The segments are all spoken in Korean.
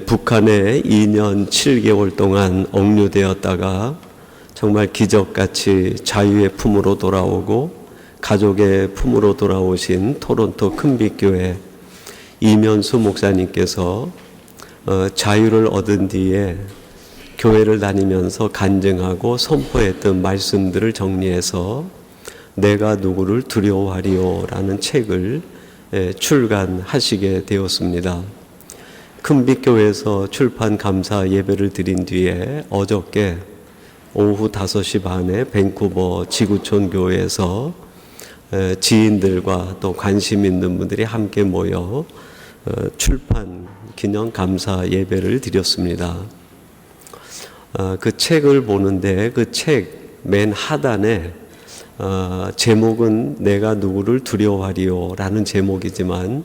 북한에 2년 7개월 동안 억류되었다가 정말 기적같이 자유의 품으로 돌아오고 가족의 품으로 돌아오신 토론토 큰빛교회 이면수 목사님께서 자유를 얻은 뒤에 교회를 다니면서 간증하고 선포했던 말씀들을 정리해서 내가 누구를 두려워하리요 라는 책을 출간하시게 되었습니다. 큰빛교회에서 출판 감사 예배를 드린 뒤에 어저께 오후 5시 반에 밴쿠버 지구촌 교회에서 지인들과 또 관심 있는 분들이 함께 모여 출판 기념 감사 예배를 드렸습니다. 그 책을 보는데 그 책 맨 하단에 제목은 내가 누구를 두려워하리요 라는 제목이지만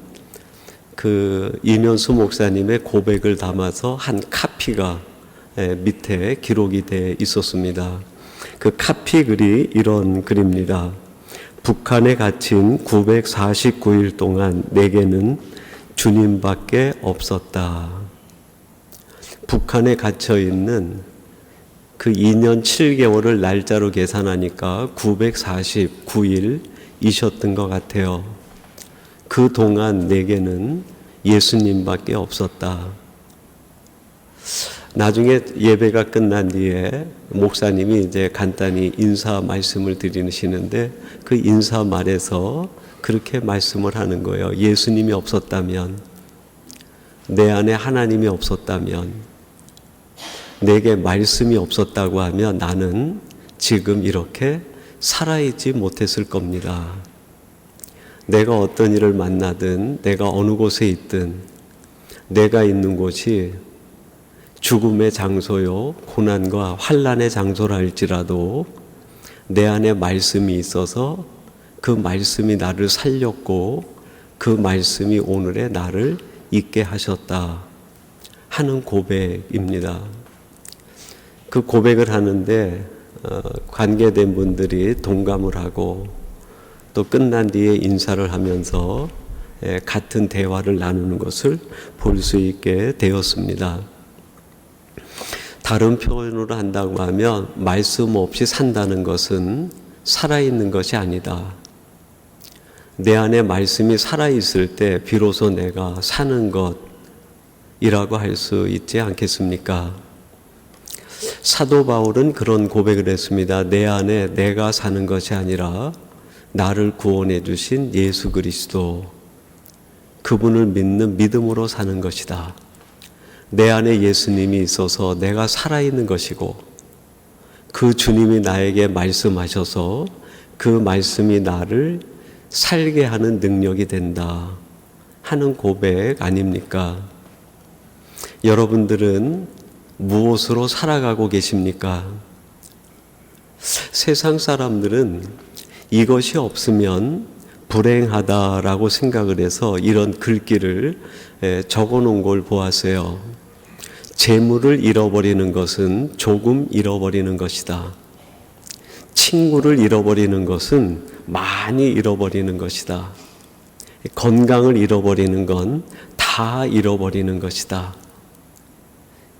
그 이면수 목사님의 고백을 담아서 한 카피가 밑에 기록이 돼 있었습니다. 그 카피 글이 이런 글입니다. 북한에 갇힌 949일 동안 내게는 주님밖에 없었다. 북한에 갇혀 있는 그 2년 7개월을 날짜로 계산하니까 949일이셨던 것 같아요. 그 동안 내게는 예수님밖에 없었다. 나중에 예배가 끝난 뒤에 목사님이 이제 간단히 인사 말씀을 드리시는데 그 인사 말에서 그렇게 말씀을 하는 거예요. 예수님이 없었다면, 내 안에 하나님이 없었다면, 내게 말씀이 없었다고 하면 나는 지금 이렇게 살아있지 못했을 겁니다. 내가 어떤 일을 만나든 내가 어느 곳에 있든 내가 있는 곳이 죽음의 장소요 고난과 환난의 장소라 할지라도 내 안에 말씀이 있어서 그 말씀이 나를 살렸고 그 말씀이 오늘의 나를 있게 하셨다 하는 고백입니다. 그 고백을 하는데 관계된 분들이 동감을 하고 또 끝난 뒤에 인사를 하면서 같은 대화를 나누는 것을 볼 수 있게 되었습니다. 다른 표현으로 한다고 하면 말씀 없이 산다는 것은 살아있는 것이 아니다. 내 안에 말씀이 살아있을 때 비로소 내가 사는 것이라고 할 수 있지 않겠습니까? 사도 바울은 그런 고백을 했습니다. 내 안에 내가 사는 것이 아니라 나를 구원해 주신 예수 그리스도, 그분을 믿는 믿음으로 사는 것이다. 내 안에 예수님이 있어서 내가 살아있는 것이고 그 주님이 나에게 말씀하셔서 그 말씀이 나를 살게 하는 능력이 된다 하는 고백 아닙니까? 여러분들은 무엇으로 살아가고 계십니까? 세상 사람들은 이것이 없으면 불행하다라고 생각을 해서 이런 글귀를 적어 놓은 걸 보았어요. 재물을 잃어버리는 것은 조금 잃어버리는 것이다. 친구를 잃어버리는 것은 많이 잃어버리는 것이다. 건강을 잃어버리는 건 다 잃어버리는 것이다.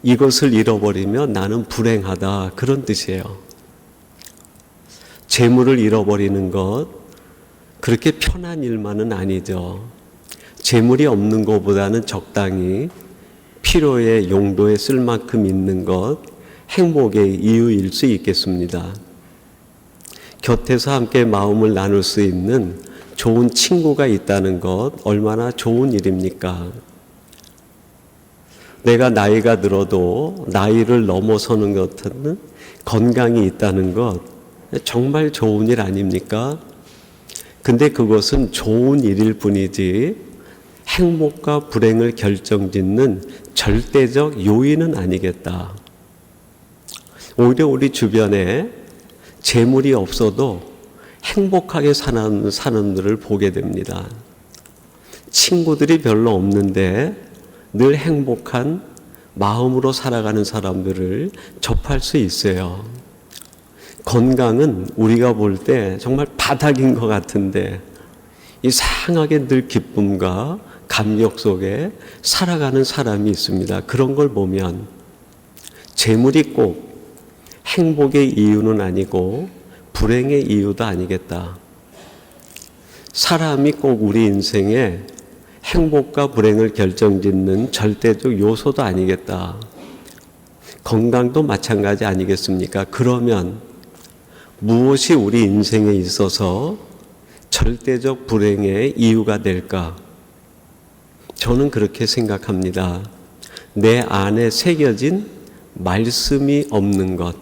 이것을 잃어버리면 나는 불행하다, 그런 뜻이에요. 재물을 잃어버리는 것, 그렇게 편한 일만은 아니죠. 재물이 없는 것보다는 적당히 필요의 용도에 쓸 만큼 있는 것, 행복의 이유일 수 있겠습니다. 곁에서 함께 마음을 나눌 수 있는 좋은 친구가 있다는 것, 얼마나 좋은 일입니까? 내가 나이가 들어도 나이를 넘어서는 것은 건강이 있다는 것, 정말 좋은 일 아닙니까? 근데 그것은 좋은 일일 뿐이지 행복과 불행을 결정짓는 절대적 요인은 아니겠다. 오히려 우리 주변에 재물이 없어도 행복하게 사는 사람들을 보게 됩니다. 친구들이 별로 없는데 늘 행복한 마음으로 살아가는 사람들을 접할 수 있어요. 건강은 우리가 볼 때 정말 바닥인 것 같은데 이상하게 늘 기쁨과 감격 속에 살아가는 사람이 있습니다. 그런 걸 보면 재물이 꼭 행복의 이유는 아니고 불행의 이유도 아니겠다. 사람이 꼭 우리 인생에 행복과 불행을 결정짓는 절대적 요소도 아니겠다. 건강도 마찬가지 아니겠습니까? 그러면 무엇이 우리 인생에 있어서 절대적 불행의 이유가 될까? 저는 그렇게 생각합니다. 내 안에 새겨진 말씀이 없는 것,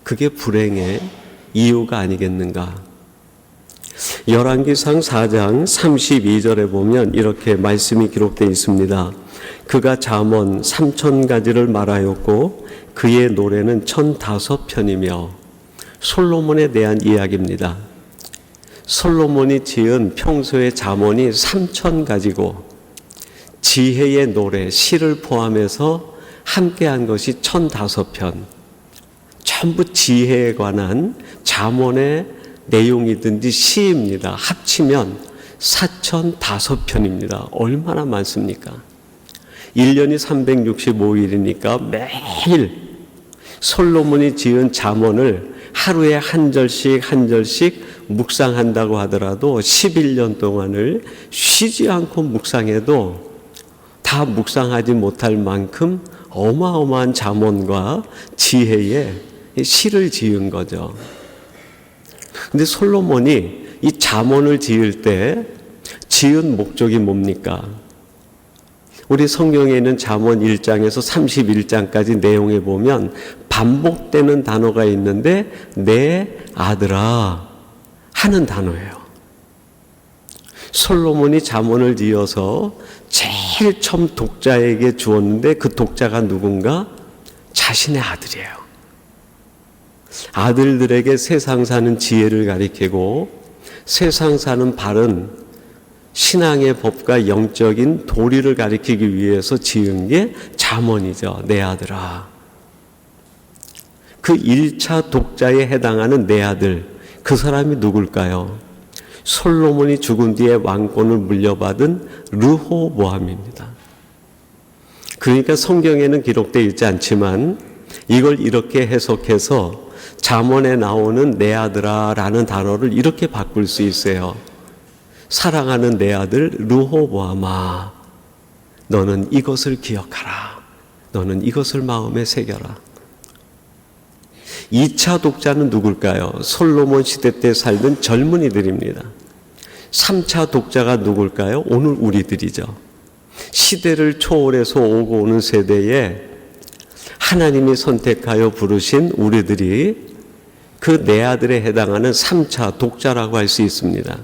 그게 불행의 이유가 아니겠는가? 열왕기상 4장 32절에 보면 이렇게 말씀이 기록되어 있습니다. 그가 잠언 3000가지를 말하였고 그의 노래는 1005편이며 솔로몬에 대한 이야기입니다. 솔로몬이 지은 평소의 잠언이 3000가지고 지혜의 노래, 시를 포함해서 함께한 것이 1005편. 전부 지혜에 관한 잠언의 내용이든지 시입니다. 합치면 4005편입니다. 얼마나 많습니까? 1년이 365일이니까 매일 솔로몬이 지은 잠언을 하루에 한 절씩 한 절씩 묵상한다고 하더라도 11년 동안을 쉬지 않고 묵상해도 다 묵상하지 못할 만큼 어마어마한 잠언과 지혜의 시를 지은 거죠. 근데 솔로몬이 이 잠언을 지을 때 지은 목적이 뭡니까? 우리 성경에 있는 잠언 1장에서 31장까지 내용에 보면 반복되는 단어가 있는데 내 아들아 하는 단어예요. 솔로몬이 잠언을 지어서 제일 처음 독자에게 주었는데 그 독자가 누군가? 자신의 아들이에요. 아들들에게 세상 사는 지혜를 가리키고 세상 사는 바른 신앙의 법과 영적인 도리를 가리키기 위해서 지은 게 잠언이죠. 내 아들아. 그 1차 독자에 해당하는 내 아들, 그 사람이 누굴까요? 솔로몬이 죽은 뒤에 왕권을 물려받은 르호보암입니다. 그러니까 성경에는 기록되어 있지 않지만 이걸 이렇게 해석해서 잠언에 나오는 내 아들아라는 단어를 이렇게 바꿀 수 있어요. 사랑하는 내 아들 르호보암아, 너는 이것을 기억하라. 너는 이것을 마음에 새겨라. 2차 독자는 누굴까요? 솔로몬 시대 때 살던 젊은이들입니다. 3차 독자가 누굴까요? 오늘 우리들이죠. 시대를 초월해서 오고 오는 세대에 하나님이 선택하여 부르신 우리들이 그 내 아들에 해당하는 3차 독자라고 할 수 있습니다.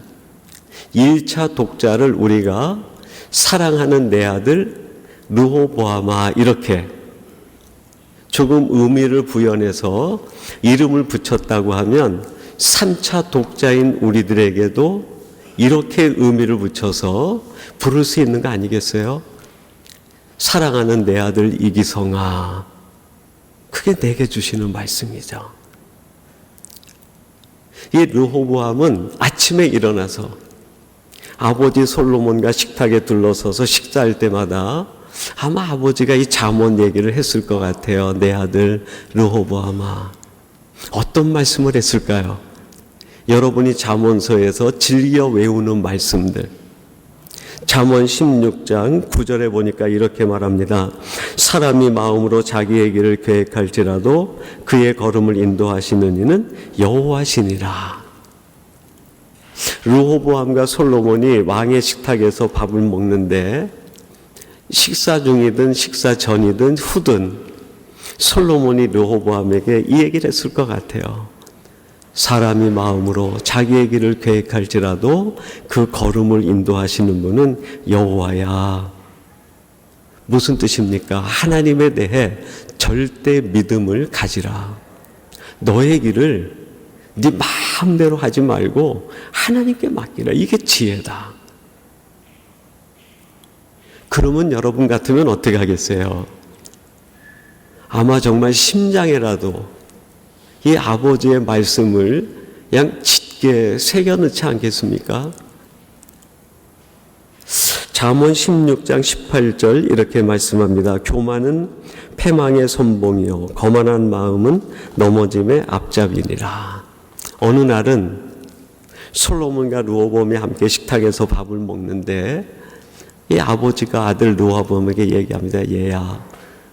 1차 독자를 우리가 사랑하는 내 아들 르호보암아 이렇게 조금 의미를 부여해서 이름을 붙였다고 하면 3차 독자인 우리들에게도 이렇게 의미를 붙여서 부를 수 있는 거 아니겠어요? 사랑하는 내 아들 이기성아, 그게 내게 주시는 말씀이죠. 이 르호보암은 아침에 일어나서 아버지 솔로몬과 식탁에 둘러서서 식사할 때마다 아마 아버지가 이 잠언 얘기를 했을 것 같아요. 내 아들 르호보암아. 어떤 말씀을 했을까요? 여러분이 잠언서에서 즐겨 외우는 말씀들. 잠언 16장 9절에 보니까 이렇게 말합니다. 사람이 마음으로 자기의 길을 계획할지라도 그의 걸음을 인도하시는 이는 여호와시니라. 르호보암과 솔로몬이 왕의 식탁에서 밥을 먹는데 식사 중이든 식사 전이든 후든 솔로몬이 르호보암에게 이 얘기를 했을 것 같아요. 사람이 마음으로 자기의 길을 계획할지라도 그 걸음을 인도하시는 분은 여호와야. 무슨 뜻입니까? 하나님에 대해 절대 믿음을 가지라. 너의 길을 네 마음대로 하지 말고 하나님께 맡기라. 이게 지혜다. 그러면 여러분 같으면 어떻게 하겠어요? 아마 정말 심장에라도 이 아버지의 말씀을 그냥 짙게 새겨넣지 않겠습니까? 잠언 16장 18절 이렇게 말씀합니다. 교만은 패망의 선봉이요 거만한 마음은 넘어짐의 앞잡이니라. 어느 날은 솔로몬과 르호보암이 함께 식탁에서 밥을 먹는데 이 아버지가 아들 르호보암에게 얘기합니다. 얘야,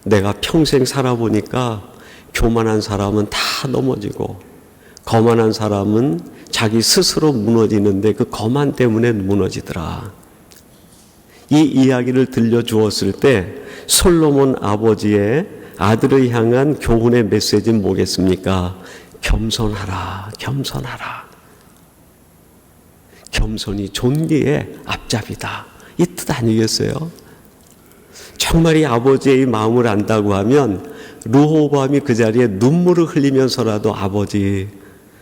내가 평생 살아보니까 교만한 사람은 다 넘어지고 거만한 사람은 자기 스스로 무너지는데 그 거만 때문에 무너지더라. 이 이야기를 들려주었을 때 솔로몬 아버지의 아들을 향한 교훈의 메시지는 뭐겠습니까? 겸손하라, 겸손하라. 겸손이 존귀의 앞잡이다. 이 뜻 아니겠어요? 정말 이 아버지의 마음을 안다고 하면 르호보암이 그 자리에 눈물을 흘리면서라도 아버지,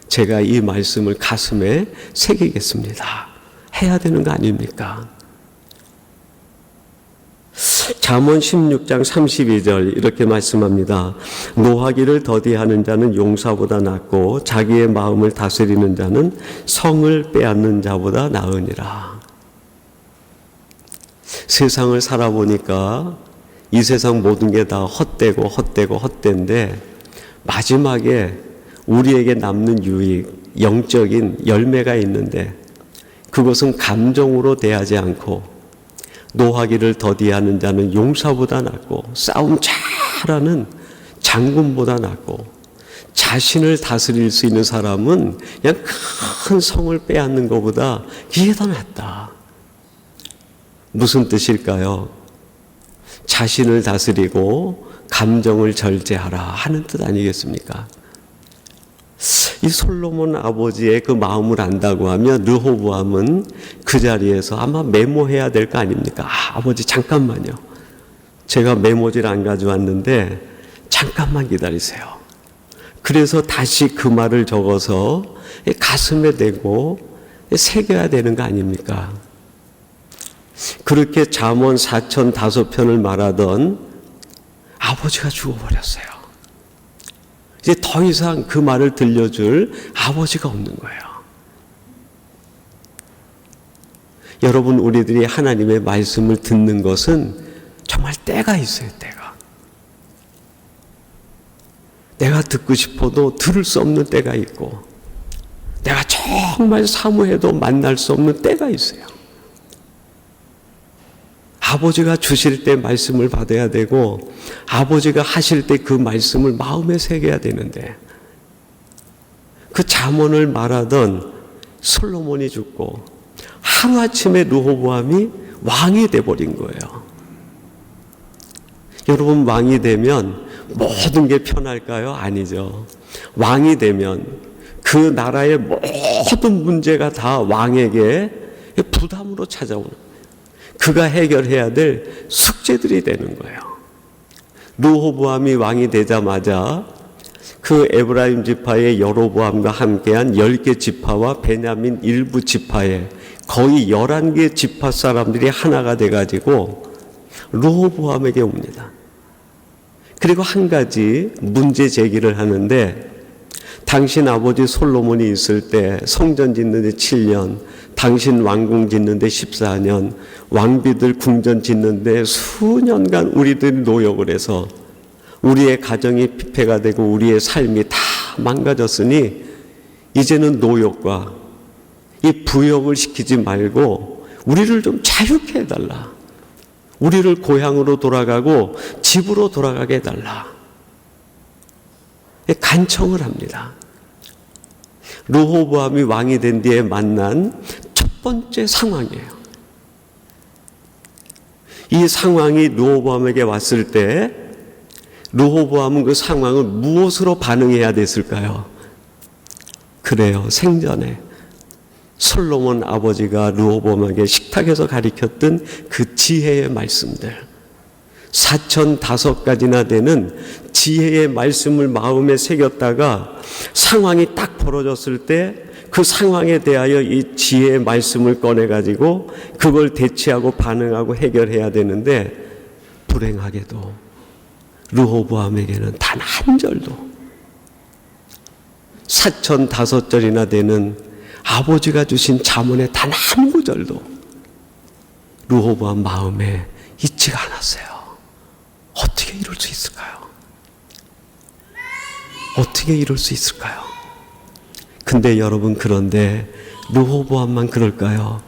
제가 이 말씀을 가슴에 새기겠습니다. 해야 되는 거 아닙니까? 잠언 16장 32절 이렇게 말씀합니다. 노하기를 더디하는 자는 용사보다 낫고 자기의 마음을 다스리는 자는 성을 빼앗는 자보다 나으니라. 세상을 살아보니까 이 세상 모든 게 다 헛되고 마지막에 우리에게 남는 유익, 영적인 열매가 있는데 그것은 감정으로 대하지 않고 노하기를 더디하는 자는 용사보다 낫고 싸움 잘하는 장군보다 낫고 자신을 다스릴 수 있는 사람은 그냥 큰 성을 빼앗는 것보다 이게 더 낫다. 무슨 뜻일까요? 자신을 다스리고 감정을 절제하라 하는 뜻 아니겠습니까? 이 솔로몬 아버지의 그 마음을 안다고 하면 르호보암은 그 자리에서 아마 메모해야 될 거 아닙니까? 아버지 잠깐만요. 제가 메모지를 안 가져왔는데 잠깐만 기다리세요. 그래서 다시 그 말을 적어서 가슴에 대고 새겨야 되는 거 아닙니까? 그렇게 잠언 4005편을 말하던 아버지가 죽어버렸어요. 이제 더 이상 그 말을 들려줄 아버지가 없는 거예요. 여러분, 우리들이 하나님의 말씀을 듣는 것은 정말 때가 있어요, 때가. 내가 듣고 싶어도 들을 수 없는 때가 있고, 내가 정말 사모해도 만날 수 없는 때가 있어요. 아버지가 주실 때 말씀을 받아야 되고 아버지가 하실 때 그 말씀을 마음에 새겨야 되는데 그 잠언을 말하던 솔로몬이 죽고 하루아침에 르호보암이 왕이 돼버린 거예요. 여러분, 왕이 되면 모든 게 편할까요? 아니죠. 왕이 되면 그 나라의 모든 문제가 다 왕에게 부담으로 찾아오는 거예요. 그가 해결해야 될 숙제들이 되는 거예요. 르호보암이 왕이 되자마자 그 에브라임 지파의 여로보암과 함께한 10개 지파와 베냐민 일부 지파에 거의 11개 지파 사람들이 하나가 돼가지고 르호보암에게 옵니다. 그리고 한 가지 문제 제기를 하는데, 당신 아버지 솔로몬이 있을 때 성전 짓는데 7년, 당신 왕궁 짓는데 14년, 왕비들 궁전 짓는데 수년간 우리들이 노역을 해서 우리의 가정이 피폐가 되고 우리의 삶이 다 망가졌으니 이제는 노역과 이 부역을 시키지 말고 우리를 좀 자유케 해달라. 우리를 고향으로 돌아가고 집으로 돌아가게 해달라. 간청을 합니다. 르호보암이 왕이 된 뒤에 만난 첫 번째 상황이에요. 이 상황이 르호보암에게 왔을 때 르호보암은 그 상황을 무엇으로 반응해야 됐을까요? 그래요, 생전에 솔로몬 아버지가 르호보암에게 식탁에서 가르쳤던 그 지혜의 말씀들, 4005가지나 되는 지혜의 말씀을 마음에 새겼다가 상황이 딱 벌어졌을 때 그 상황에 대하여 이 지혜의 말씀을 꺼내가지고 그걸 대처하고 반응하고 해결해야 되는데, 불행하게도 르호보암에게는 단 한 절도, 4005절이나 되는 아버지가 주신 잠언의 단 한 구절도 르호보암 마음에 있지가 않았어요. 어떻게 이럴 수 있을까요? 어떻게 이럴 수 있을까요? 근데 여러분, 그런데 르호보암만 그럴까요?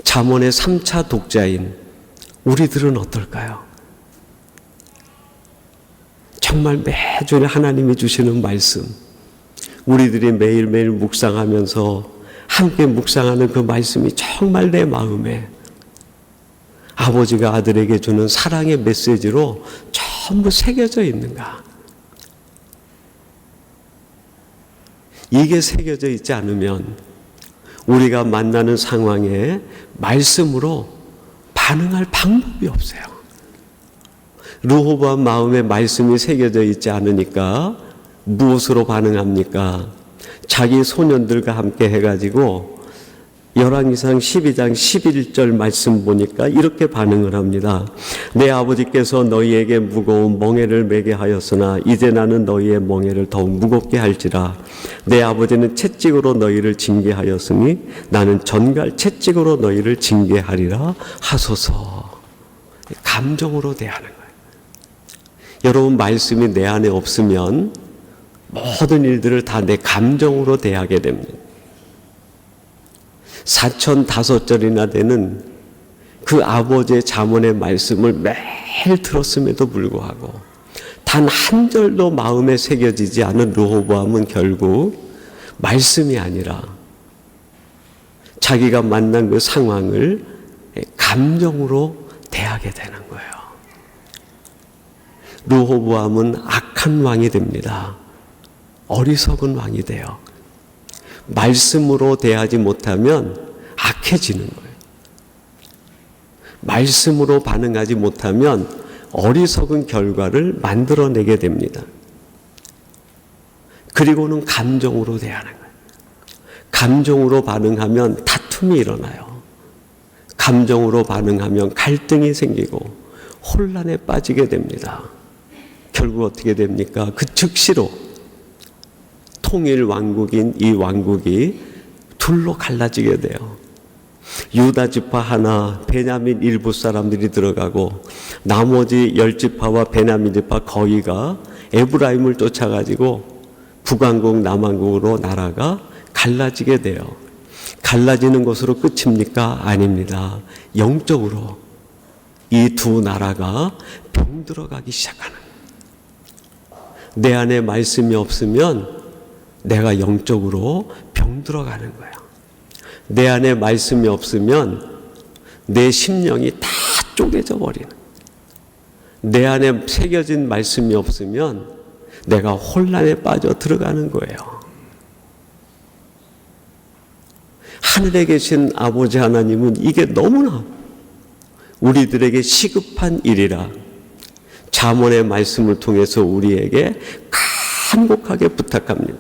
잠언의 3차 독자인 우리들은 어떨까요? 정말 매주 하나님이 주시는 말씀, 우리들이 매일매일 묵상하면서 함께 묵상하는 그 말씀이 정말 내 마음에 아버지가 아들에게 주는 사랑의 메시지로 전부 새겨져 있는가? 이게 새겨져 있지 않으면 우리가 만나는 상황에 말씀으로 반응할 방법이 없어요. 르호보암 마음에 말씀이 새겨져 있지 않으니까 무엇으로 반응합니까? 자기 소년들과 함께 해가지고 열왕기상 12장 11절 말씀 보니까 이렇게 반응을 합니다. 내 아버지께서 너희에게 무거운 멍에를 매게 하였으나 이제 나는 너희의 멍에를 더욱 무겁게 할지라. 내 아버지는 채찍으로 너희를 징계하였으니 나는 전갈 채찍으로 너희를 징계하리라 하소서. 감정으로 대하는 거예요. 여러분, 말씀이 내 안에 없으면 모든 일들을 다 내 감정으로 대하게 됩니다. 4005절이나 되는 그 아버지의 잠언의 말씀을 매일 들었음에도 불구하고 단 한 절도 마음에 새겨지지 않은 르호보암은 결국 말씀이 아니라 자기가 만난 그 상황을 감정으로 대하게 되는 거예요. 르호보암은 악한 왕이 됩니다. 어리석은 왕이 돼요. 말씀으로 대하지 못하면 악해지는 거예요. 말씀으로 반응하지 못하면 어리석은 결과를 만들어내게 됩니다. 그리고는 감정으로 대하는 거예요. 감정으로 반응하면 다툼이 일어나요. 감정으로 반응하면 갈등이 생기고 혼란에 빠지게 됩니다. 결국 어떻게 됩니까? 그 즉시로 통일 왕국인 이 왕국이 둘로 갈라지게 돼요. 유다 지파 하나, 베냐민 일부 사람들이 들어가고 나머지 10지파와 베냐민 지파 거의가 에브라임을 쫓아가지고 북왕국, 남왕국으로 나라가 갈라지게 돼요. 갈라지는 것으로 끝입니까? 아닙니다. 영적으로 이 두 나라가 병들어가기 시작하는 거예요. 내 안에 말씀이 없으면 내가 영적으로 병들어가는 거예요. 내 안에 말씀이 없으면 내 심령이 다 쪼개져 버리는 거예요. 내 안에 새겨진 말씀이 없으면 내가 혼란에 빠져 들어가는 거예요. 하늘에 계신 아버지 하나님은 이게 너무나 우리들에게 시급한 일이라 잠언의 말씀을 통해서 우리에게 간곡하게 부탁합니다.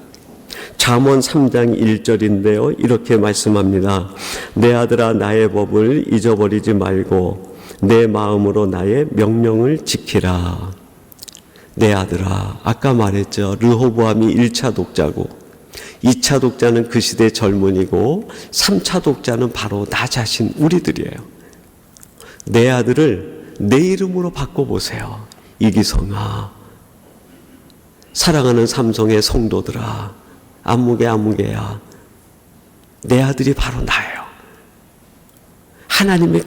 잠언 3장 1절인데요. 이렇게 말씀합니다. 내 아들아, 나의 법을 잊어버리지 말고 내 마음으로 나의 명령을 지키라. 내 아들아, 아까 말했죠. 르호보암이 1차 독자고 2차 독자는 그 시대 젊은이고 3차 독자는 바로 나 자신 우리들이에요. 내 아들을 내 이름으로 바꿔보세요. 이기성아, 사랑하는 삼성의 성도들아, 아무개야, 내 아들이 바로 나예요. 하나님이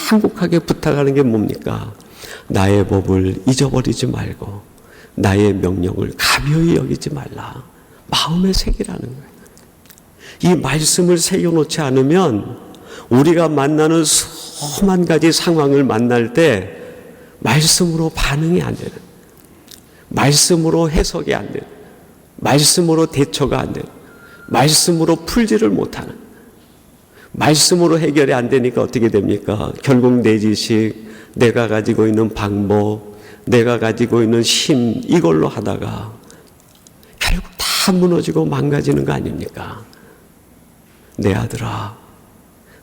간곡하게 부탁하는 게 뭡니까? 나의 법을 잊어버리지 말고 나의 명령을 가벼이 여기지 말라. 마음에 새기라는 거예요. 이 말씀을 새겨놓지 않으면 우리가 만나는 수만 가지 상황을 만날 때 말씀으로 반응이 안 되는, 말씀으로 해석이 안 되는, 말씀으로 대처가 안 되는, 말씀으로 풀지를 못하는, 말씀으로 해결이 안 되니까 어떻게 됩니까? 결국 내 지식, 내가 가지고 있는 방법, 내가 가지고 있는 힘, 이걸로 하다가 결국 다 무너지고 망가지는 거 아닙니까? 내 아들아,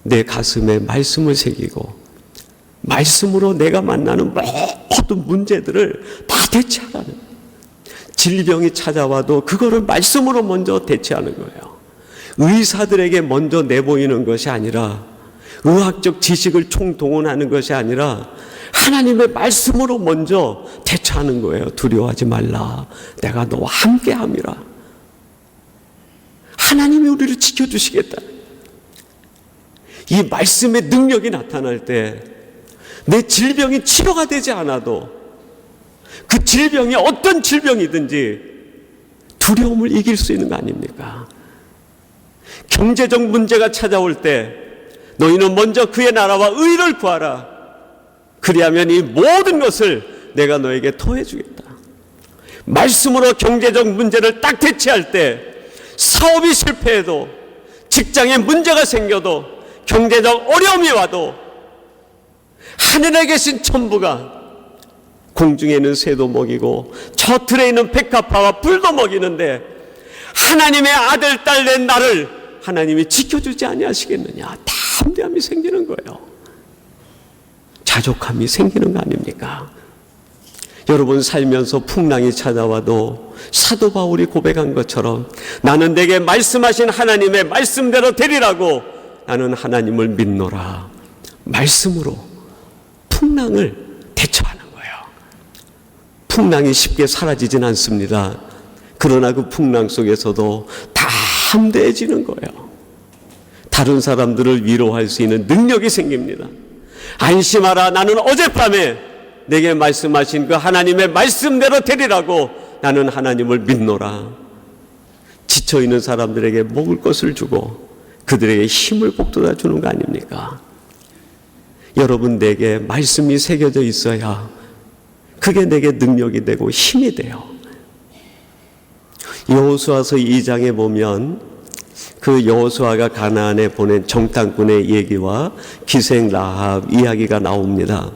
내 가슴에 말씀을 새기고 말씀으로 내가 만나는 모든 문제들을 다 대체하라는, 질병이 찾아와도 그거를 말씀으로 먼저 대체하는 거예요. 의사들에게 먼저 내보이는 것이 아니라 의학적 지식을 총동원하는 것이 아니라 하나님의 말씀으로 먼저 대처하는 거예요. 두려워하지 말라. 내가 너와 함께함이라. 하나님이 우리를 지켜주시겠다. 이 말씀의 능력이 나타날 때 내 질병이 치료가 되지 않아도 그 질병이 어떤 질병이든지 두려움을 이길 수 있는 거 아닙니까? 경제적 문제가 찾아올 때 너희는 먼저 그의 나라와 의를 구하라. 그리하면 이 모든 것을 내가 너에게 더해 주겠다. 말씀으로 경제적 문제를 딱 대체할 때 사업이 실패해도 직장에 문제가 생겨도 경제적 어려움이 와도 하늘에 계신 천부가 공중에 있는 새도 먹이고 저 들에 있는 백합화와 불도 먹이는데 하나님의 아들 딸 된 나를 하나님이 지켜주지 아니하시겠느냐. 담대함이 생기는 거예요. 자족함이 생기는 거 아닙니까? 여러분 살면서 풍랑이 찾아와도 사도 바울이 고백한 것처럼 나는 내게 말씀하신 하나님의 말씀대로 되리라고 나는 하나님을 믿노라. 말씀으로 풍랑을 대처하는 거예요. 풍랑이 쉽게 사라지진 않습니다. 그러나 그 풍랑 속에서도 담대해지는 거예요. 다른 사람들을 위로할 수 있는 능력이 생깁니다. 안심하라. 나는 어젯밤에 내게 말씀하신 그 하나님의 말씀대로 되리라고 나는 하나님을 믿노라. 지쳐있는 사람들에게 먹을 것을 주고 그들에게 힘을 북돋아 주는 거 아닙니까? 여러분 내게 말씀이 새겨져 있어야 그게 내게 능력이 되고 힘이 돼요. 여호수아서 2장에 보면 그 여호수아가 가나안에 보낸 정탐꾼의 얘기와 기생 라합 이야기가 나옵니다.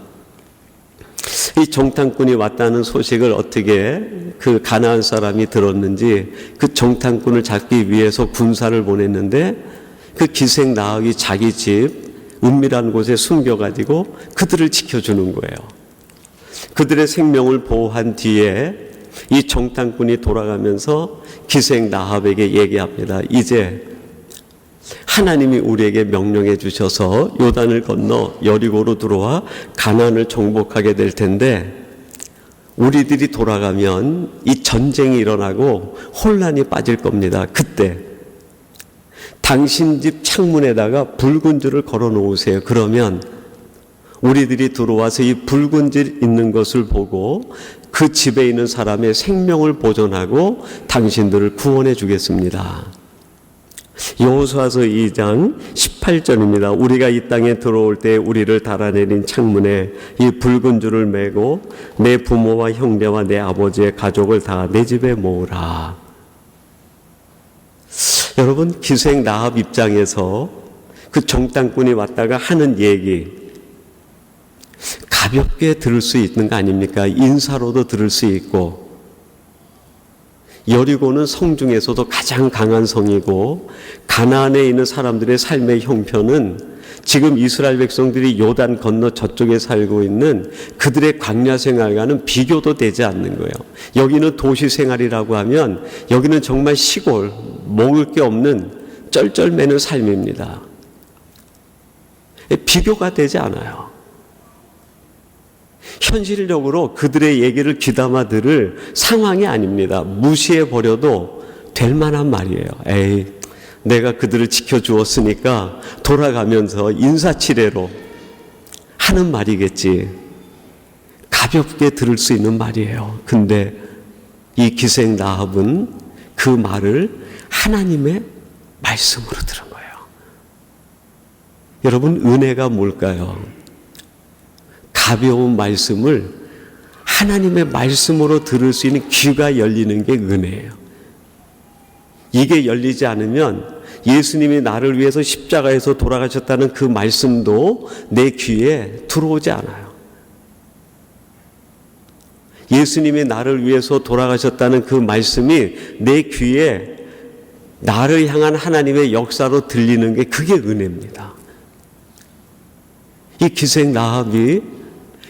이 정탐꾼이 왔다는 소식을 어떻게 그 가나안 사람이 들었는지 그 정탐꾼을 잡기 위해서 군사를 보냈는데 그 기생 라합이 자기 집 은밀한 곳에 숨겨가지고 그들을 지켜주는 거예요. 그들의 생명을 보호한 뒤에 이 정탐꾼이 돌아가면서 기생 라합에게 얘기합니다. 이제 하나님이 우리에게 명령해 주셔서 요단을 건너 여리고로 들어와 가나안을 정복하게 될 텐데 우리들이 돌아가면 이 전쟁이 일어나고 혼란이 빠질 겁니다. 그때 당신 집 창문에다가 붉은 줄을 걸어 놓으세요. 그러면 우리들이 들어와서 이 붉은 줄 있는 것을 보고 그 집에 있는 사람의 생명을 보존하고 당신들을 구원해 주겠습니다. 여호수아서 2장 18절입니다. 우리가 이 땅에 들어올 때 우리를 달아내린 창문에 이 붉은 줄을 메고 내 부모와 형제와 내 아버지의 가족을 다 내 집에 모으라. 여러분 기생 라합 입장에서 그 정탐꾼이 왔다가 하는 얘기 가볍게 들을 수 있는 거 아닙니까? 인사로도 들을 수 있고 여리고는 성 중에서도 가장 강한 성이고 가나안에 있는 사람들의 삶의 형편은 지금 이스라엘 백성들이 요단 건너 저쪽에 살고 있는 그들의 광야 생활과는 비교도 되지 않는 거예요. 여기는 도시 생활이라고 하면 여기는 정말 시골, 먹을 게 없는 쩔쩔매는 삶입니다. 비교가 되지 않아요. 현실적으로 그들의 얘기를 귀담아 들을 상황이 아닙니다. 무시해버려도 될 만한 말이에요. 에이, 내가 그들을 지켜주었으니까 돌아가면서 인사치레로 하는 말이겠지. 가볍게 들을 수 있는 말이에요. 근데 이 기생 라합은 그 말을 하나님의 말씀으로 들은 거예요. 여러분 은혜가 뭘까요? 가벼운 말씀을 하나님의 말씀으로 들을 수 있는 귀가 열리는 게 은혜예요. 이게 열리지 않으면 예수님이 나를 위해서 십자가에서 돌아가셨다는 그 말씀도 내 귀에 들어오지 않아요. 예수님이 나를 위해서 돌아가셨다는 그 말씀이 내 귀에 나를 향한 하나님의 역사로 들리는 게 그게 은혜입니다. 이 기생 라합이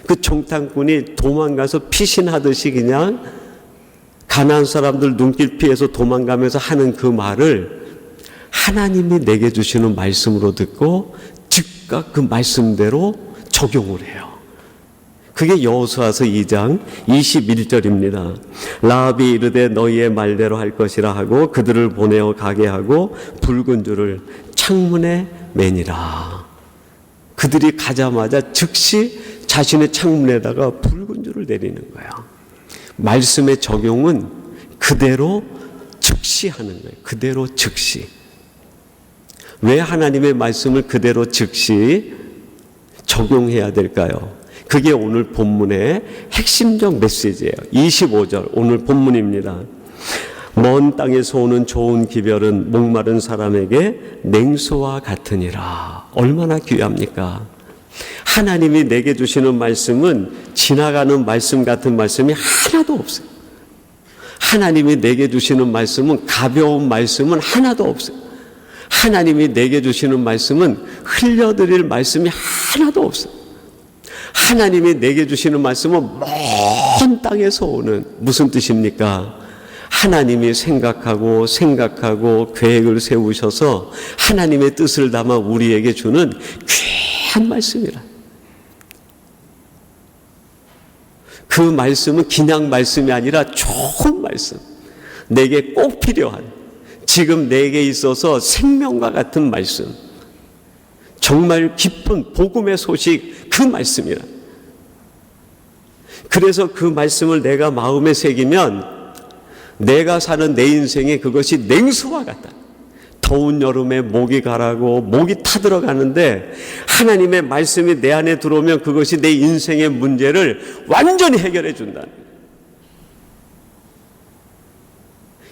그 정탐꾼이 도망가서 피신하듯이 그냥 가나안 사람들 눈길 피해서 도망가면서 하는 그 말을 하나님이 내게 주시는 말씀으로 듣고 즉각 그 말씀대로 적용을 해요. 그게 여호수아서 2장 21절입니다. 라합이 이르되 너희의 말대로 할 것이라 하고 그들을 보내어 가게 하고 붉은 줄을 창문에 매니라. 그들이 가자마자 즉시 자신의 창문에다가 붉은 줄을 내리는 거예요. 말씀의 적용은 그대로 즉시 하는 거예요. 그대로 즉시. 왜 하나님의 말씀을 그대로 즉시 적용해야 될까요? 그게 오늘 본문의 핵심적 메시지예요. 25절 오늘 본문입니다. 먼 땅에서 오는 좋은 기별은 목마른 사람에게 냉수와 같으니라. 얼마나 귀합니까? 하나님이 내게 주시는 말씀은 지나가는 말씀 같은 말씀이 하나도 없어요. 하나님이 내게 주시는 말씀은 가벼운 말씀은 하나도 없어요. 하나님이 내게 주시는 말씀은 흘려드릴 말씀이 하나도 없어요. 하나님이 내게 주시는 말씀은 먼 땅에서 오는, 무슨 뜻입니까? 하나님이 생각하고 계획을 세우셔서 하나님의 뜻을 담아 우리에게 주는 귀한 말씀이라. 그 말씀은 그냥 말씀이 아니라 좋은 말씀, 내게 꼭 필요한, 지금 내게 있어서 생명과 같은 말씀, 정말 기쁜 복음의 소식, 그 말씀이라. 그래서 그 말씀을 내가 마음에 새기면 내가 사는 내 인생에 그것이 냉수와 같다. 더운 여름에 목이 가라고 목이 타들어가는데 하나님의 말씀이 내 안에 들어오면 그것이 내 인생의 문제를 완전히 해결해 준다.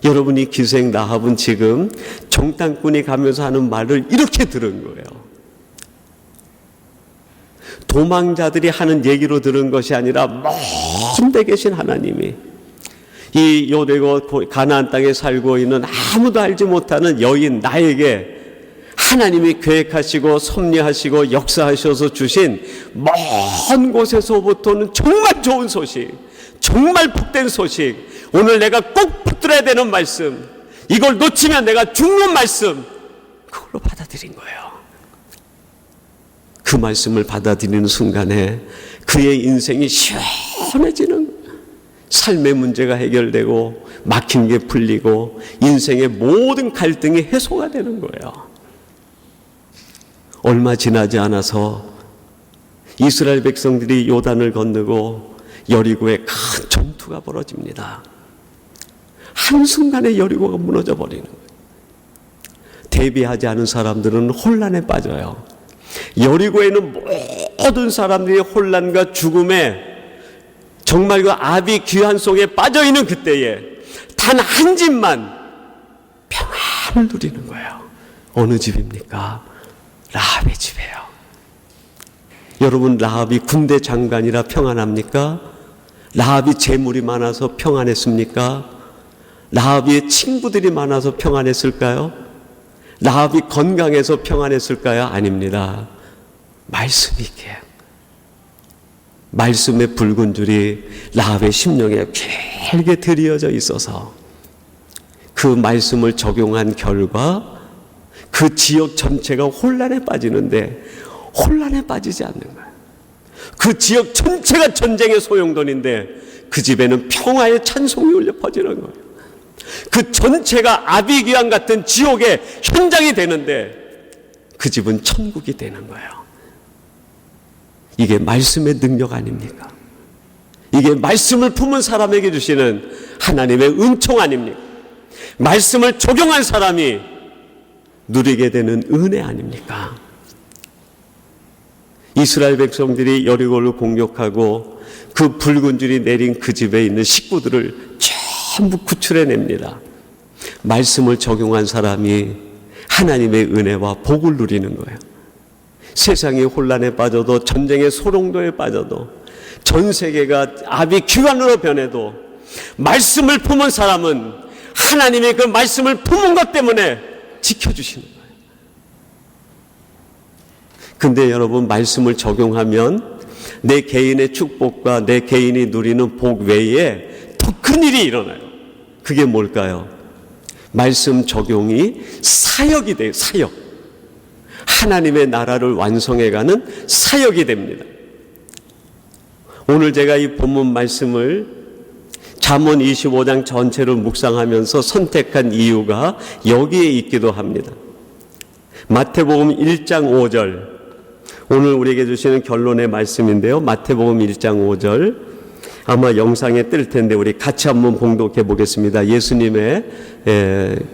여러분이 기생 라합은 지금 정탐꾼이 가면서 하는 말을 이렇게 들은 거예요. 도망자들이 하는 얘기로 들은 것이 아니라 먼 데 계신 하나님이 이 여리고 가나안 땅에 살고 있는 아무도 알지 못하는 여인 나에게 하나님이 계획하시고 섭리하시고 역사하셔서 주신 먼 곳에서부터는 정말 좋은 소식, 정말 복된 소식, 오늘 내가 꼭 붙들어야 되는 말씀, 이걸 놓치면 내가 죽는 말씀, 그걸로 받아들인 거예요. 그 말씀을 받아들이는 순간에 그의 인생이 시원해지는 거예요. 삶의 문제가 해결되고 막힌 게 풀리고 인생의 모든 갈등이 해소가 되는 거예요. 얼마 지나지 않아서 이스라엘 백성들이 요단을 건너고 여리고에 큰 전투가 벌어집니다. 한순간에 여리고가 무너져 버리는 거예요. 대비하지 않은 사람들은 혼란에 빠져요. 여리고에 있는 모든 사람들이 혼란과 죽음에 정말 그 아비 귀환 속에 빠져있는 그때에 단 한 집만 평안을 누리는 거예요. 어느 집입니까? 라합의 집이에요. 여러분, 라합이 군대 장관이라 평안합니까? 라합이 재물이 많아서 평안했습니까? 라합이 친구들이 많아서 평안했을까요? 라합이 건강해서 평안했을까요? 아닙니다. 말씀이 있게, 말씀의 붉은 줄이 라합의 심령에 길게 드리어져 있어서 그 말씀을 적용한 결과 그 지역 전체가 혼란에 빠지는데 혼란에 빠지지 않는 거예요. 그 지역 전체가 전쟁의 소용돌이인데 그 집에는 평화의 찬송이 울려 퍼지는 거예요. 그 전체가 아비귀환 같은 지옥의 현장이 되는데 그 집은 천국이 되는 거예요. 이게 말씀의 능력 아닙니까? 이게 말씀을 품은 사람에게 주시는 하나님의 은총 아닙니까? 말씀을 적용한 사람이 누리게 되는 은혜 아닙니까? 이스라엘 백성들이 여리고를 공격하고 그 붉은 줄이 내린 그 집에 있는 식구들을 전부 구출해냅니다. 말씀을 적용한 사람이 하나님의 은혜와 복을 누리는 거예요. 세상이 혼란에 빠져도, 전쟁의 소롱도에 빠져도, 전 세계가 아비규환으로 변해도 말씀을 품은 사람은 하나님의 그 말씀을 품은 것 때문에 지켜주시는 거예요. 근데 여러분, 말씀을 적용하면 내 개인의 축복과 내 개인이 누리는 복 외에 더 큰 일이 일어나요. 그게 뭘까요? 말씀 적용이 사역이 돼요. 사역. 하나님의 나라를 완성해가는 사역이 됩니다. 오늘 제가 이 본문 말씀을 잠언 25장 전체를 묵상하면서 선택한 이유가 여기에 있기도 합니다. 마태복음 1장 5절, 오늘 우리에게 주시는 결론의 말씀인데요. 마태복음 1장 5절, 아마 영상에 뜰 텐데 우리 같이 한번 봉독해 보겠습니다. 예수님의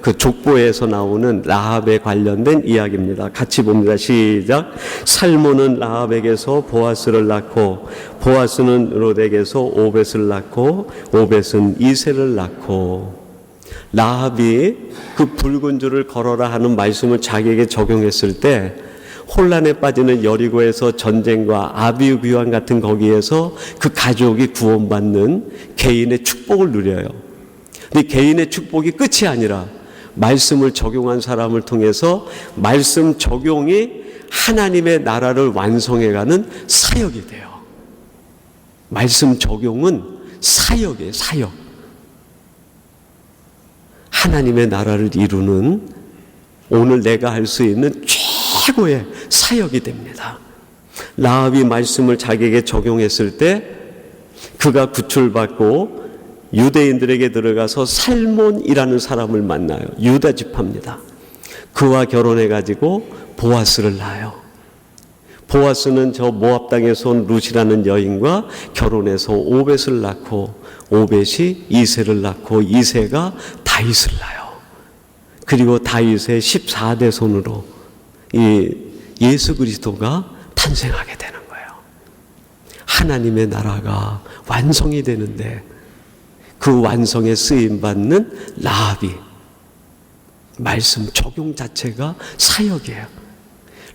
그 족보에서 나오는 라합에 관련된 이야기입니다. 같이 봅니다. 시작. 살몬은 라합에게서 보아스를 낳고, 보아스는 롯에게서 오벳을 낳고, 오벳은 이새를 낳고. 라합이 그 붉은 줄을 걸어라 하는 말씀을 자기에게 적용했을 때 혼란에 빠지는 여리고에서 전쟁과 아비규환 같은 거기에서 그 가족이 구원받는 개인의 축복을 누려요. 근데 개인의 축복이 끝이 아니라 말씀을 적용한 사람을 통해서 말씀 적용이 하나님의 나라를 완성해가는 사역이 돼요. 말씀 적용은 사역이에요. 사역. 하나님의 나라를 이루는 오늘 내가 할 수 있는 최고의 사역이 됩니다. 라합이 말씀을 자기에게 적용했을 때 그가 구출받고 유대인들에게 들어가서 살몬이라는 사람을 만나요. 유다 지파입니다. 그와 결혼해가지고 보아스를 낳아요. 보아스는 저 모압 땅에서 온 룻이라는 여인과 결혼해서 오벳을 낳고, 오벳이 이새를 낳고, 이새가 다윗을 낳아요. 그리고 다윗의 14대 손으로 이 예수 그리스도가 탄생하게 되는 거예요. 하나님의 나라가 완성이 되는데 그 완성에 쓰임받는 라합이 말씀 적용 자체가 사역이에요.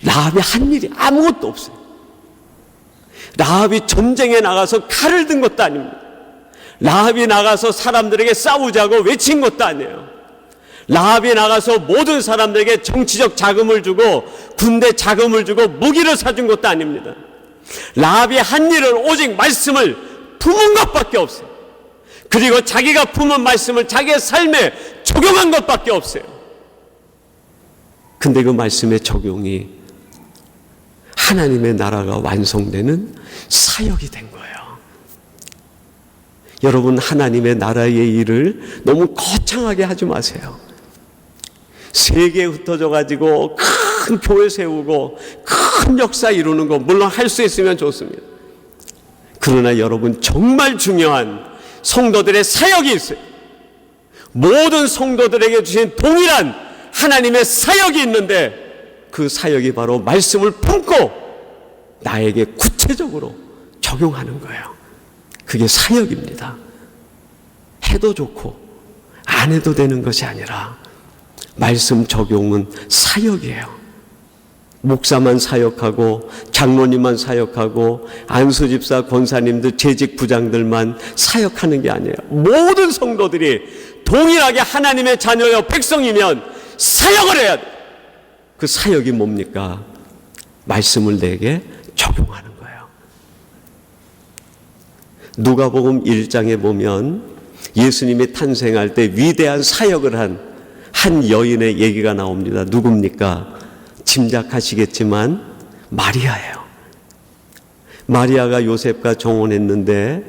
라합이 한 일이 아무것도 없어요. 라합이 전쟁에 나가서 칼을 든 것도 아닙니다. 라합이 나가서 사람들에게 싸우자고 외친 것도 아니에요. 라합이 나가서 모든 사람들에게 정치적 자금을 주고 군대 자금을 주고 무기를 사준 것도 아닙니다. 라합이 한 일은 오직 말씀을 품은 것밖에 없어요. 그리고 자기가 품은 말씀을 자기의 삶에 적용한 것밖에 없어요. 근데 그 말씀의 적용이 하나님의 나라가 완성되는 사역이 된 거예요. 여러분, 하나님의 나라의 일을 너무 거창하게 하지 마세요. 세계에 흩어져 가지고 큰 교회 세우고 큰 역사 이루는 거 물론 할 수 있으면 좋습니다. 그러나 여러분, 정말 중요한 성도들의 사역이 있어요. 모든 성도들에게 주신 동일한 하나님의 사역이 있는데 그 사역이 바로 말씀을 품고 나에게 구체적으로 적용하는 거예요. 그게 사역입니다. 해도 좋고 안 해도 되는 것이 아니라 말씀 적용은 사역이에요. 목사만 사역하고 장로님만 사역하고 안수집사 권사님들 재직 부장들만 사역하는 게 아니에요. 모든 성도들이 동일하게 하나님의 자녀여 백성이면 사역을 해야 돼요. 그 사역이 뭡니까? 말씀을 내게 적용하는 거예요. 누가복음 1장에 보면 예수님이 탄생할 때 위대한 사역을 한 여인의 얘기가 나옵니다. 누굽니까? 짐작하시겠지만 마리아예요. 마리아가 요셉과 정혼했는데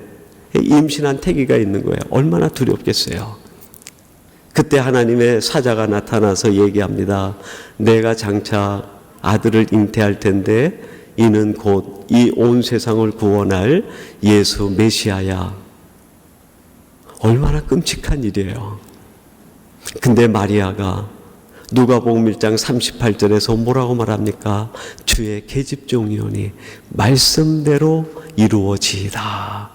임신한 태기가 있는 거예요. 얼마나 두렵겠어요. 그때 하나님의 사자가 나타나서 얘기합니다. 내가 장차 아들을 잉태할 텐데 이는 곧 이 온 세상을 구원할 예수 메시아야. 얼마나 끔찍한 일이에요. 근데 마리아가 누가복음 1장 38절에서 뭐라고 말합니까? 주의 계집종이오니 말씀대로 이루어지이다.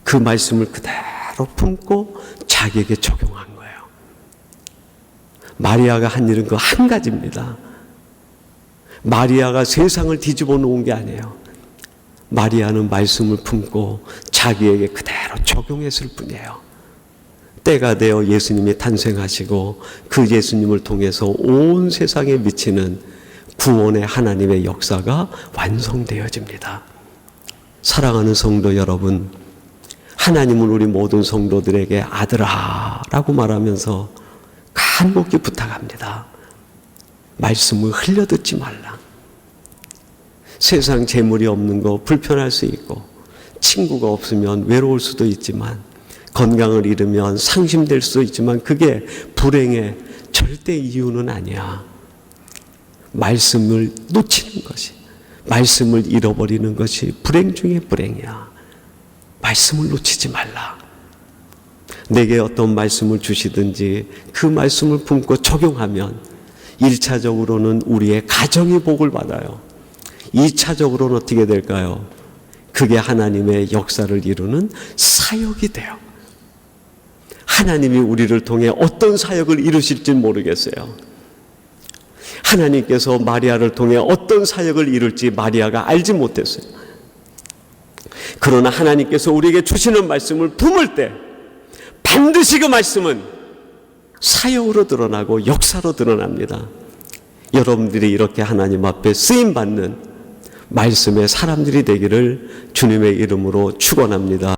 그 말씀을 그대로 품고 자기에게 적용한 거예요. 마리아가 한 일은 그 한 가지입니다. 마리아가 세상을 뒤집어 놓은 게 아니에요. 마리아는 말씀을 품고 자기에게 그대로 적용했을 뿐이에요. 때가 되어 예수님이 탄생하시고 그 예수님을 통해서 온 세상에 미치는 구원의 하나님의 역사가 완성되어집니다. 사랑하는 성도 여러분, 하나님은 우리 모든 성도들에게 아들아 라고 말하면서 간곡히 부탁합니다. 말씀을 흘려듣지 말라. 세상 재물이 없는 거 불편할 수 있고, 친구가 없으면 외로울 수도 있지만, 건강을 잃으면 상심될 수도 있지만, 그게 불행의 절대 이유는 아니야. 말씀을 놓치는 것이, 말씀을 잃어버리는 것이 불행 중에 불행이야. 말씀을 놓치지 말라. 내게 어떤 말씀을 주시든지 그 말씀을 품고 적용하면 1차적으로는 우리의 가정이 복을 받아요. 2차적으로는 어떻게 될까요? 그게 하나님의 역사를 이루는 사역이 돼요. 하나님이 우리를 통해 어떤 사역을 이루실지 모르겠어요. 하나님께서 마리아를 통해 어떤 사역을 이룰지 마리아가 알지 못했어요. 그러나 하나님께서 우리에게 주시는 말씀을 품을 때 반드시 그 말씀은 사역으로 드러나고 역사로 드러납니다. 여러분들이 이렇게 하나님 앞에 쓰임받는 말씀의 사람들이 되기를 주님의 이름으로 축원합니다.